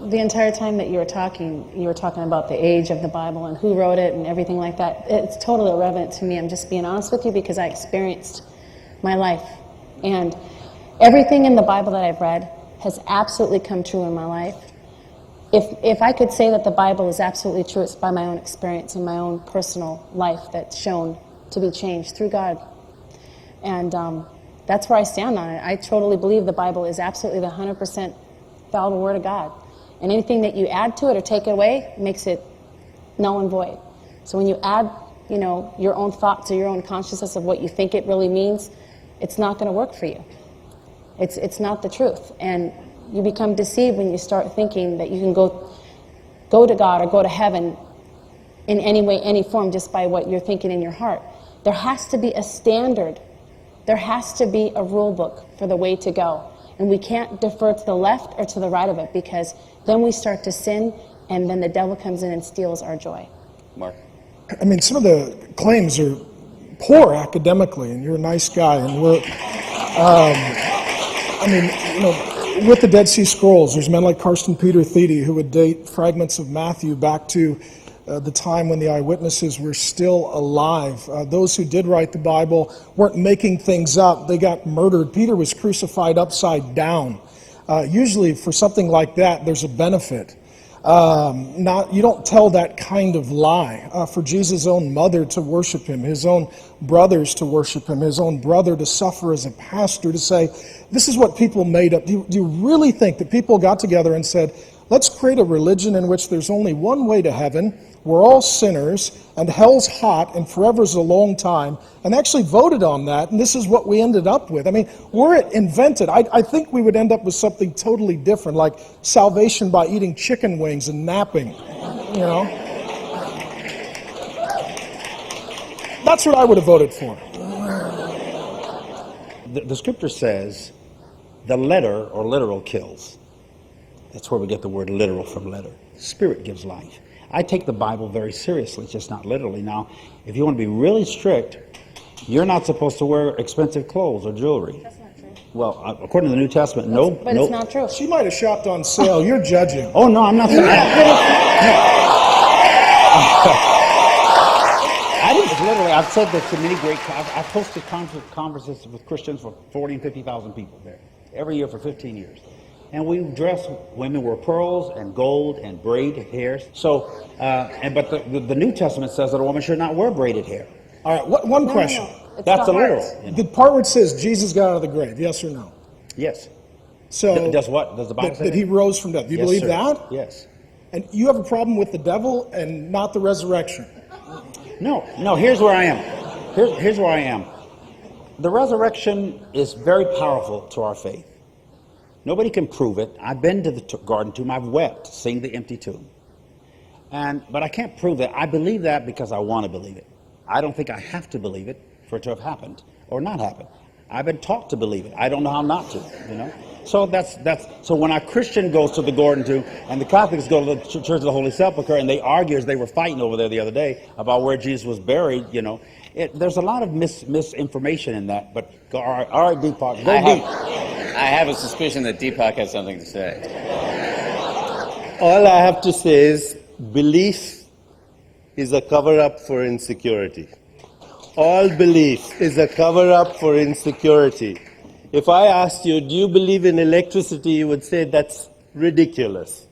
The entire time that you were talking about the age of the Bible and who wrote it and everything like that. It's totally irrelevant to me. I'm just being honest with you because I experienced my life. And everything in the Bible that I've read has absolutely come true in my life. If I could say that the Bible is absolutely true, it's by my own experience and my own personal life that's shown to be changed through God. And that's where I stand on it. I totally believe the Bible is absolutely the 100% fallible Word of God. And anything that you add to it or take away makes it null and void. So when you add, your own thoughts or your own consciousness of what you think it really means, it's not going to work for you. It's not the truth. And you become deceived when you start thinking that you can go to God or go to heaven in any way, any form, just by what you're thinking in your heart. There has to be a standard. There has to be a rule book for the way to go. And we can't defer to the left or to the right of it, because then we start to sin, and then the devil comes in and steals our joy. Mark? I mean, some of the claims are poor academically, and you're a nice guy, and we're, with the Dead Sea Scrolls, there's men like Carlton Peter Thede who would date fragments of Matthew back to the time when the eyewitnesses were still alive. Those who did write the Bible weren't making things up. They got murdered. Peter was crucified upside down. Usually for something like that, there's a benefit. You don't tell that kind of lie. For Jesus' own mother to worship him, his own brothers to worship him, his own brother to suffer as a pastor, to say, this is what people made up. Do you really think that people got together and said, let's create a religion in which there's only one way to heaven, we're all sinners, and hell's hot, and forever's a long time, and actually voted on that, and this is what we ended up with? I mean, were it invented, I think we would end up with something totally different, like salvation by eating chicken wings and napping, That's what I would have voted for. The scripture says the letter or literal kills. That's where we get the word literal from letter. Spirit gives life. I take the Bible very seriously, just not literally. Now, if you want to be really strict, you're not supposed to wear expensive clothes or jewelry. That's not true. Well, according to the New Testament, no. But it's not true. She might have shopped on sale. You're judging. Oh, no, I'm not saying that. I didn't literally. I've said this to many great. I've hosted conferences with Christians for 40 and 50,000 people there every year for 15 years. And we dress, women wear pearls and gold and braided hair. So, but the New Testament says that a woman should not wear braided hair. All right, one question. No. That's the literal. The part where it says Jesus got out of the grave, yes or no? Yes. So does what? Does the Bible say that he rose from death? Do you believe sir. that? Yes. And you have a problem with the devil and not the resurrection? No. Here's where I am. Here's where I am. The resurrection is very powerful to our faith. Nobody can prove it. I've been to the garden tomb. I've wept seeing the empty tomb. But I can't prove it. I believe that because I want to believe it. I don't think I have to believe it for it to have happened or not happened. I've been taught to believe it. I don't know how not to, So so when a Christian goes to the Garden tomb and the Catholics go to the Church of the Holy Sepulchre and they argue, as they were fighting over there the other day about where Jesus was buried, there's a lot of misinformation in that. But all right, Deepak, go deep. I have a suspicion that Deepak has something to say. All I have to say is belief is a cover-up for insecurity. All belief is a cover-up for insecurity. If I asked you, do you believe in electricity, you would say that's ridiculous.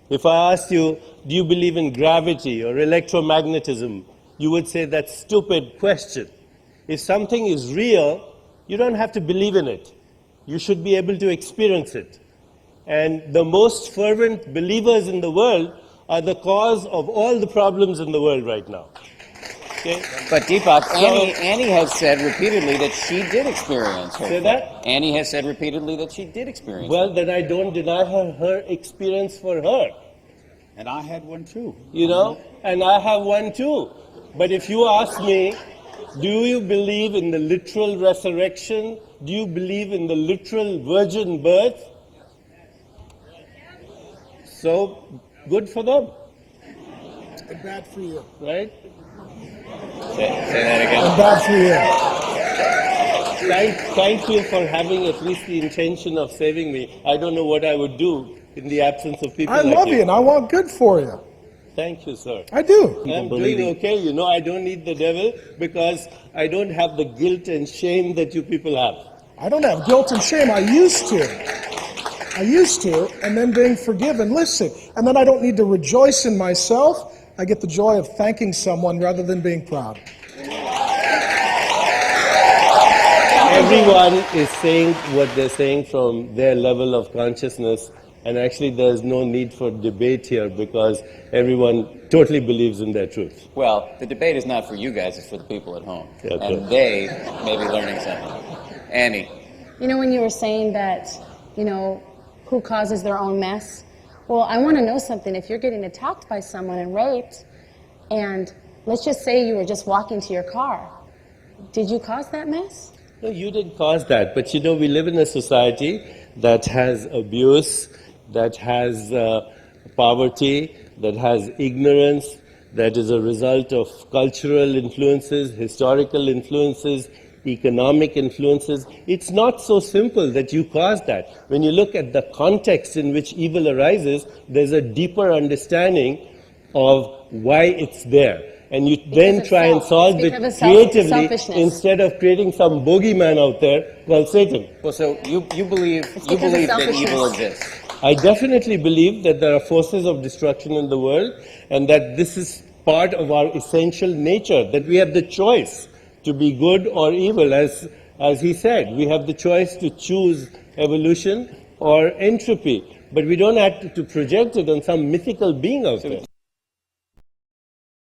If I asked you, do you believe in gravity or electromagnetism, you would say that's a stupid question. If something is real, you don't have to believe in it. You should be able to experience it. And the most fervent believers in the world are the cause of all the problems in the world right now. Okay? But Deepak, Annie has said repeatedly that she did experience her. Say that? Annie has said repeatedly that she did experience Well, then I don't deny her experience for her. And I had one too. And I have one too. But if you ask me, do you believe in the literal resurrection? Do you believe in the literal virgin birth? So, good for them. And bad for you. Right? Say that again. And bad for you. Thank you for having at least the intention of saving me. I don't know what I would do in the absence of people I like love you and I want good for you. Thank you, sir. I do. I'm doing okay. You know, I don't need the devil because I don't have the guilt and shame that you people have. I don't have guilt and shame. I used to, and then being forgiven. Listen, and then I don't need to rejoice in myself. I get the joy of thanking someone rather than being proud. Everyone is saying what they're saying from their level of consciousness, and actually there's no need for debate here because everyone totally believes in their truth. Well, the debate is not for you guys, it's for the people at home. Yeah, and they may be learning something. Annie. You know, when you were saying that, you know, who causes their own mess? Well, I want to know something. If you're getting attacked by someone and raped, and let's just say you were just walking to your car, did you cause that mess? No, you didn't cause that, but you know, we live in a society that has abuse, that has poverty, that has ignorance, that is a result of cultural influences, historical influences, economic influences. It's not so simple that you cause that. When you look at the context in which evil arises, there's a deeper understanding of why it's there. And you then try and solve it creatively instead of creating some bogeyman out there called Satan. Well, so you believe that evil exists. I definitely believe that there are forces of destruction in the world and that this is part of our essential nature, that we have the choice to be good or evil. As he said, we have the choice to choose evolution or entropy. But we don't have to project it on some mythical being out there.